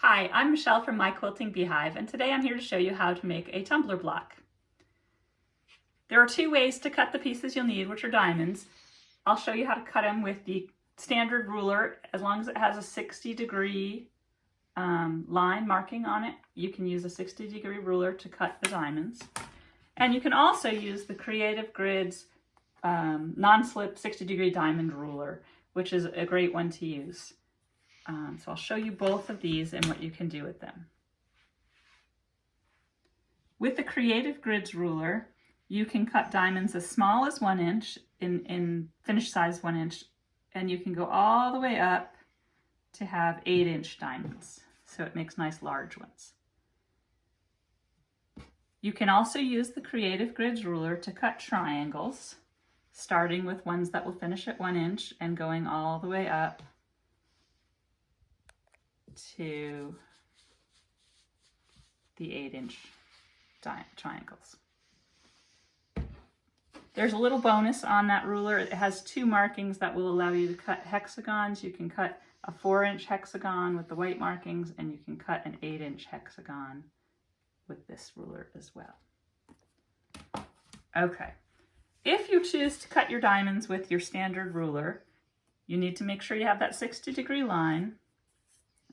Hi, I'm Michelle from My Quilting Beehive, and today I'm here to show you how to make a tumbler block. There are two ways to cut the pieces you'll need, which are diamonds. I'll show you how to cut them with the standard ruler. As long as it has a 60-degree line marking on it, you can use a 60-degree ruler to cut the diamonds. And you can also use the Creative Grids non-slip 60-degree diamond ruler, which is a great one to use. So I'll show you both of these and what you can do with them. With the Creative Grids ruler, you can cut diamonds as small as 1 inch in finished size 1 inch, and you can go all the way up to have 8-inch diamonds. So it makes nice large ones. You can also use the Creative Grids ruler to cut triangles, starting with ones that will finish at 1 inch and going all the way up to the 8-inch triangles. There's a little bonus on that ruler. It has two markings that will allow you to cut hexagons. You can cut a 4-inch hexagon with the white markings, and you can cut an 8-inch hexagon with this ruler as well. Okay, if you choose to cut your diamonds with your standard ruler, you need to make sure you have that 60-degree line.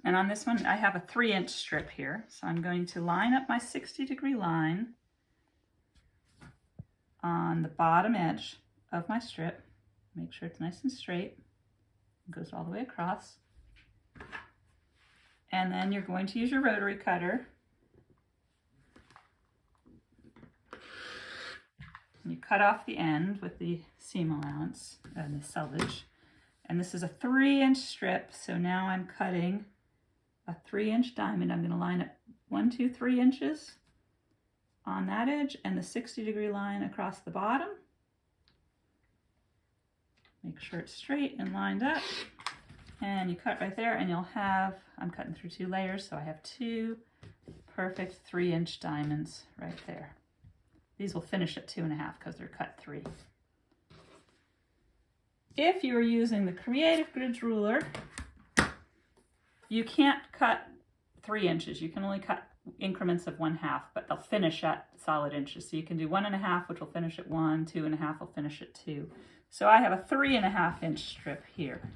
And on this one, I have a 3-inch strip here. So I'm going to line up my 60-degree line on the bottom edge of my strip. Make sure it's nice and straight. It goes all the way across. And then you're going to use your rotary cutter. And you cut off the end with the seam allowance and the selvage. And this is a 3-inch strip, so now I'm cutting a 3-inch diamond. I'm going to line up 1, 2, 3 inches on that edge and the 60-degree line across the bottom. Make sure it's straight and lined up. And you cut right there, and you'll have, I'm cutting through 2 layers, so I have 2 perfect 3-inch diamonds right there. These will finish at 2.5 because they're cut 3. If you're using the Creative Grids ruler, you can't cut 3 inches. You can only cut increments of 1/2, but they'll finish at solid inches. So you can do 1.5, which will finish at 1, 2.5 will finish at 2. So I have a 3.5-inch strip here.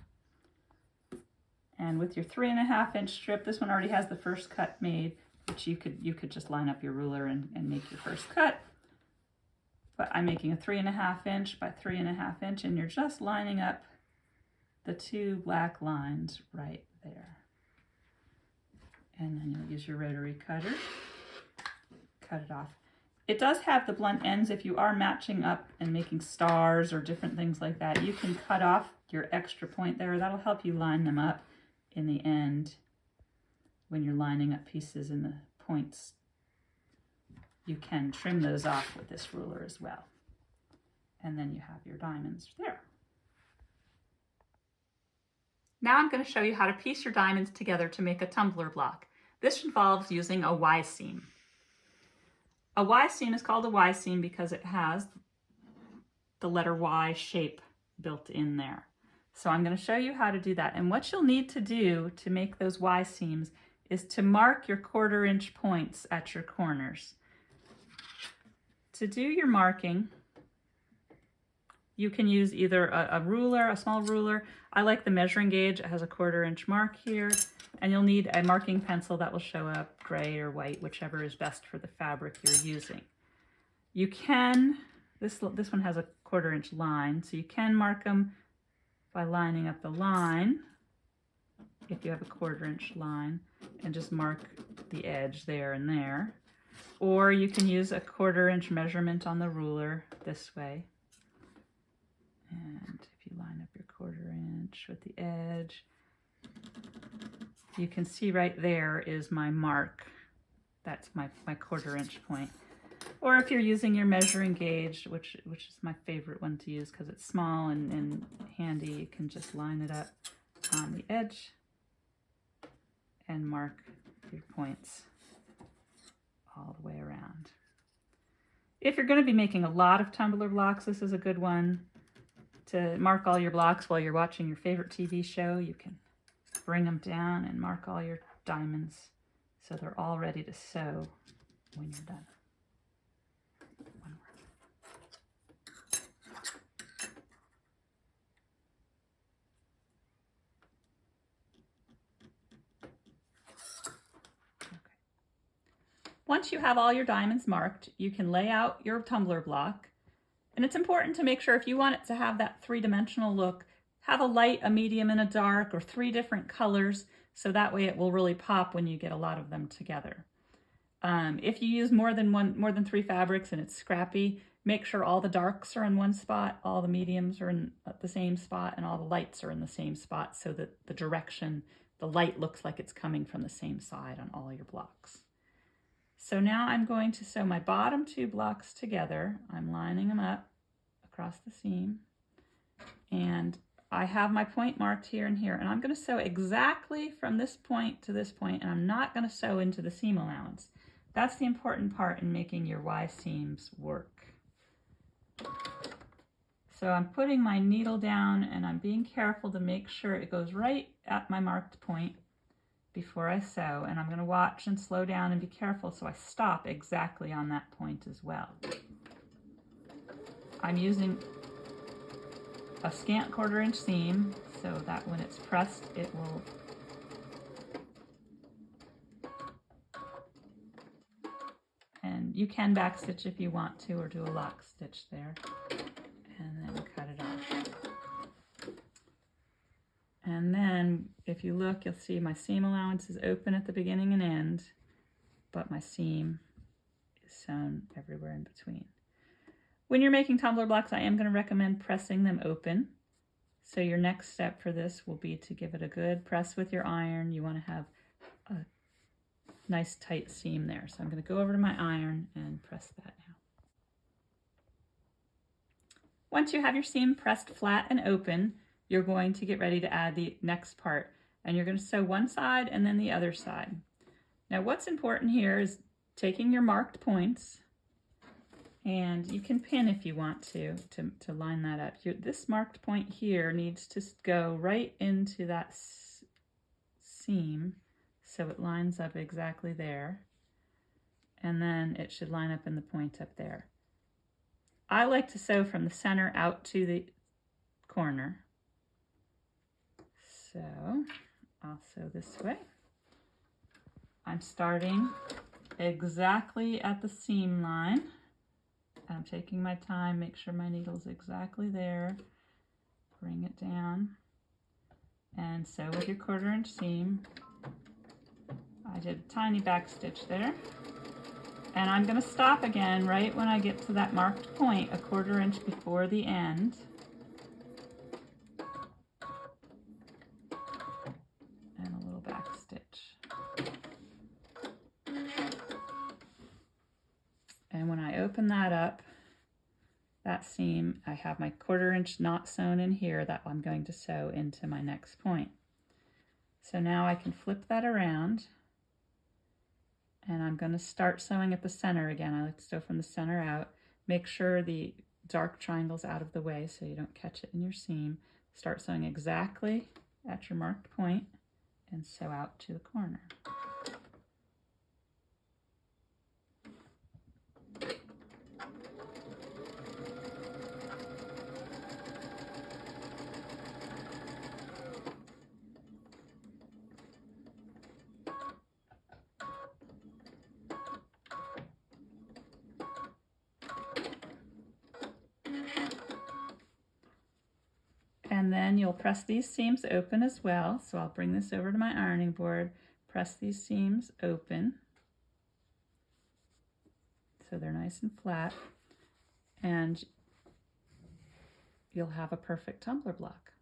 And with your 3.5-inch strip, this one already has the first cut made, which you could just line up your ruler and make your first cut. But I'm making a 3.5-inch by 3.5-inch, and you're just lining up the 2 black lines right there. And then you'll use your rotary cutter, cut it off. It does have the blunt ends. If you are matching up and making stars or different things like that, you can cut off your extra point there. That'll help you line them up in the end when you're lining up pieces in the points. You can trim those off with this ruler as well. And then you have your diamonds there. Now I'm going to show you how to piece your diamonds together to make a tumbler block. This involves using a Y seam. A Y seam is called a Y seam because it has the letter Y shape built in there. So I'm going to show you how to do that. And what you'll need to do to make those Y seams is to mark your 1/4 inch points at your corners. To do your marking, you can use either a ruler, a small ruler. I like the measuring gauge. It has a 1/4 inch mark here. And you'll need a marking pencil that will show up gray or white, whichever is best for the fabric you're using. You can, this one has a 1/4 inch line, so you can mark them by lining up the line, if you have a 1/4 inch line, and just mark the edge there and there. Or you can use a 1/4 inch measurement on the ruler this way. And if you line up your 1/4 inch with the edge, you can see right there is my mark. That's my 1/4 inch point. Or if you're using your measuring gauge, which is my favorite one to use because it's small and handy, you can just line it up on the edge and mark your points all the way around. If you're going to be making a lot of tumbler blocks, this is a good one to mark all your blocks while you're watching your favorite TV show. You can bring them down and mark all your diamonds so they're all ready to sew when you're done. One more. Once you have all your diamonds marked, you can lay out your tumbler block. And it's important to make sure if you want it to have that three-dimensional look, have a light, a medium, and a dark, or 3 different colors, so that way it will really pop when you get a lot of them together. If you use more than 3 fabrics and it's scrappy, make sure all the darks are in one spot, all the mediums are in the same spot, and all the lights are in the same spot, so that the direction, the light looks like it's coming from the same side on all your blocks. So now I'm going to sew my bottom 2 blocks together. I'm lining them up across the seam, and I have my point marked here and here, and I'm going to sew exactly from this point to this point, and I'm not going to sew into the seam allowance. That's the important part in making your Y seams work. So I'm putting my needle down and I'm being careful to make sure it goes right at my marked point before I sew, and I'm going to watch and slow down and be careful so I stop exactly on that point as well. I'm using a scant 1/4 inch seam so that when it's pressed it will and you can backstitch if you want to, or do a lock stitch there and then cut it off. And then if you look, you'll see my seam allowance is open at the beginning and end, but my seam is sewn everywhere in between. When you're making tumbler blocks, I am going to recommend pressing them open. So your next step for this will be to give it a good press with your iron. You want to have a nice tight seam there. So I'm going to go over to my iron and press that now. Once you have your seam pressed flat and open, you're going to get ready to add the next part. And you're going to sew one side and then the other side. Now what's important here is taking your marked points, and you can pin if you want to line that up. This marked point here needs to go right into that seam so it lines up exactly there, and then it should line up in the point up there. I like to sew from the center out to the corner. So I'll sew this way. I'm starting exactly at the seam line. I'm taking my time, make sure my needle's exactly there, bring it down, and sew with your 1/4 inch seam. I did a tiny back stitch there, and I'm going to stop again right when I get to that marked point, a 1/4 inch before the end. And a little back stitch. And when I open that up, that seam, I have my 1/4 inch not sewn in here that I'm going to sew into my next point. So now I can flip that around, and I'm going to start sewing at the center again. I like to sew from the center out. Make sure the dark triangle's out of the way so you don't catch it in your seam. Start sewing exactly at your marked point and sew out to the corner. And then you'll press these seams open as well. So I'll bring this over to my ironing board, press these seams open so they're nice and flat, and you'll have a perfect tumbler block.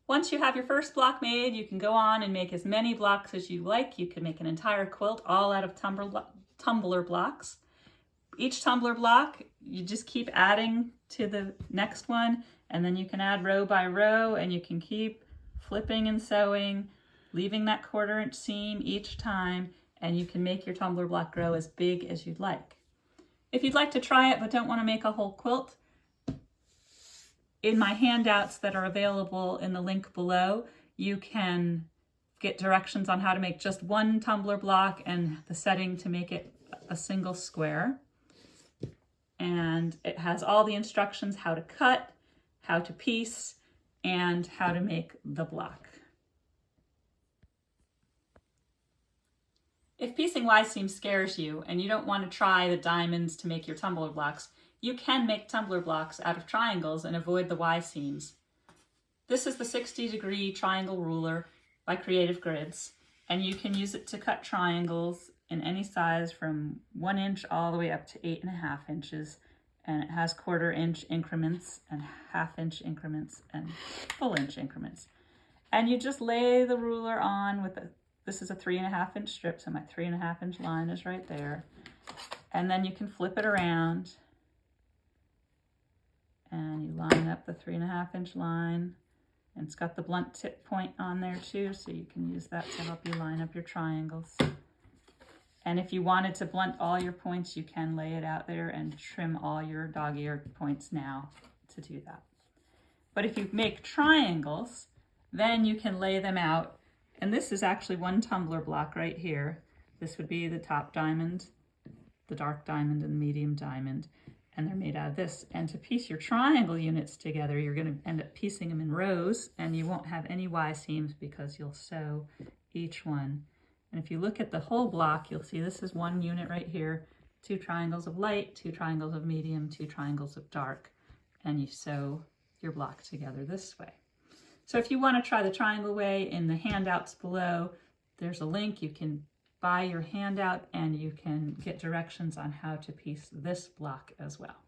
Once you have your first block made, you can go on and make as many blocks as you like. You can make an entire quilt all out of tumbler blocks. Each tumbler block, you just keep adding to the next one, and then you can add row by row, and you can keep flipping and sewing, leaving that 1/4 inch seam each time, and you can make your tumbler block grow as big as you'd like. If you'd like to try it but don't want to make a whole quilt, in my handouts that are available in the link below, you can get directions on how to make just one tumbler block and the setting to make it a single square. And it has all the instructions how to cut, how to piece, and how to make the block. If piecing Y seam scares you and you don't want to try the diamonds to make your tumbler blocks, you can make tumbler blocks out of triangles and avoid the Y seams. This is the 60-degree triangle ruler by Creative Grids, and you can use it to cut triangles in any size from 1 inch all the way up to 8.5 inches, and it has 1/4 inch increments and 1/2 inch increments and full inch increments. And you just lay the ruler on with this is a 3.5 inch strip, so my 3.5 inch line is right there. And then you can flip it around and you line up the 3.5 inch line. And it's got the blunt tip point on there too, so you can use that to help you line up your triangles. And if you wanted to blunt all your points, you can lay it out there and trim all your dog-eared points now to do that. But if you make triangles, then you can lay them out. And this is actually one tumbler block right here. This would be the top diamond, the dark diamond, and the medium diamond. And they're made out of this. And to piece your triangle units together, you're going to end up piecing them in rows, and you won't have any Y seams because you'll sew each one. And if you look at the whole block, you'll see this is one unit right here, 2 triangles of light, 2 triangles of medium, 2 triangles of dark, and you sew your block together this way. So if you want to try the triangle way, in the handouts below, there's a link. You can buy your handout and you can get directions on how to piece this block as well.